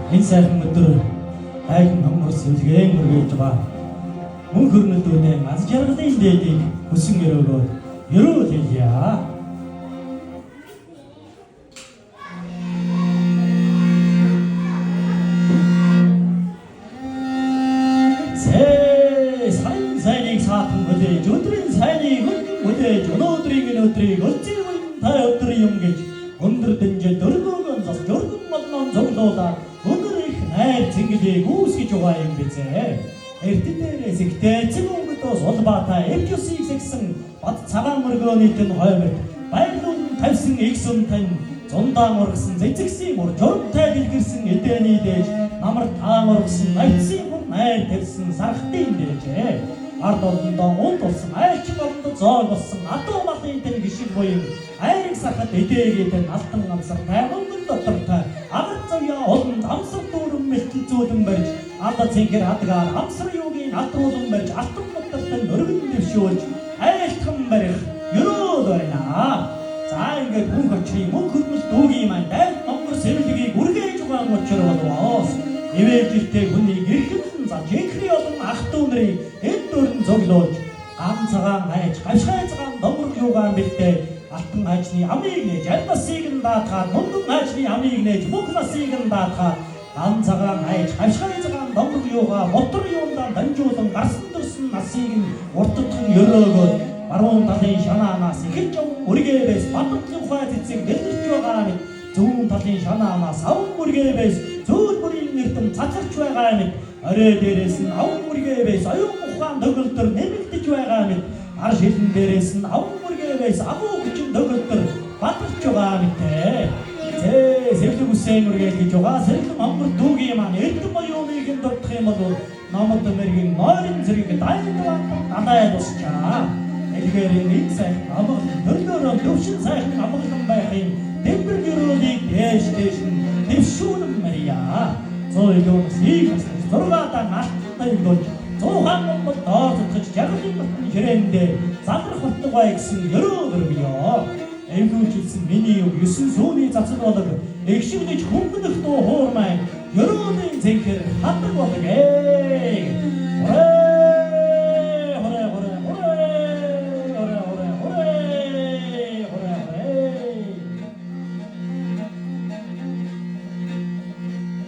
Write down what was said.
Энэ сайхан өдөр хайхан хамар сүлгээн мөргөж байгаа. Мөн хөрнөдөө аз жаргалын дээдийг хүсэн өрөөгөө ерөө хэлье. Сайныг саатан өдөөж өдрийн сайныг өдөөж өнөөдрийг өцгөн та өдөр юм гэж өндөр дэнжээ дөрвөгөн зас дөрвөн моднон зовлоодаа өнөр их найр цэнгэлийг үүсгэж байгаа юм бизээ. Эртдээрээс ихтэй цэвүүгдөөс улбаатай эвчүсийг сэгсэн бат цагаан мөргөөний тэн хоймор байлуун тавьсан игсэн тань зундаан ургасан зэцэгсийн ур журамтай дэлгэрсэн эдэний дээж намар таан ургасан найцсын хүн найр тавьсан сархтын дээжээ. Ард олондоо унд болсон айч болонд зоог болсон адуу малын тэн гişиг буюу айрыг сахад эдээгээд алтан ганцар тайван дотор агаар заяа олонд амсар дүүрэн мэлтэн зөөлөн барьж ада цэнхэр адгаар амсар юугийн атруулан барьж алтан дотор нөргөн дэвшүүлж айлтхан барих ерөөд байна. За ингээд хүн хочрын мөн хөрмөл дүүгийн маань дай номер сэвлэгийг үргээж байгаа учраас ивэжтэй хүний гэрхэн за жинхний олон ах トゥ нарыг эд дөрн зөглөөж гам цагаан хайж гашгайцгаан домрог юугаан бэлтээ алтан хайчны амийг нээж альбасыг нь даатгаад мөнгөн хайчны амийг нээж мөнх насыг нь даатгаад гам цагаан хайж гашгайцгаан домрог юугаа мотор юундаа дамжуулан гарсан дөрсөн насыг нь уртдхан өрөөгөө баруун талын шанаанаас ихэж үргээвэс бадамтлын ухаан цэцэг дэлгэрч байгаа мэт зүүн талын шанаанаас аван үргээвэс зүүн бүрийн нэртэн цацарч байгаа мэт орой дээрээс нь аван үргээвэс оюун ухаан төгөлдөр нэмэгдэж байгаа мэт ар шилэн дээрээс нь аван үргээвэс агуу хүчин төгөлдөр бадарч байгаа мэт сэвлэг үсэн үргээл гэж байгаа сэвлэг амбар дүүгийн маань эрдэм оюуныг нь дурдах юм бол намад мэргийн морин зэрэг дайнгаа дандаа тусчаа. Элгээр энэ сайхан амгалан төрлөөрөө төвшин сайхан амгалан байхын дэвбэр гэрүүлийг дээш нь дэвшүүлэн марья. Зоёлоос ийгс зургаатаа алттай болж 100 момод доорч жаргалын батны ширээндээ заграх утгаа гэсэн ерөө өргөё. Эвгүүлсэн миний 9 сүүний цацаг болог эгшигдэж хөнгөнөх дуу хуурмай ерөөний зэнхэр хатдаг болог.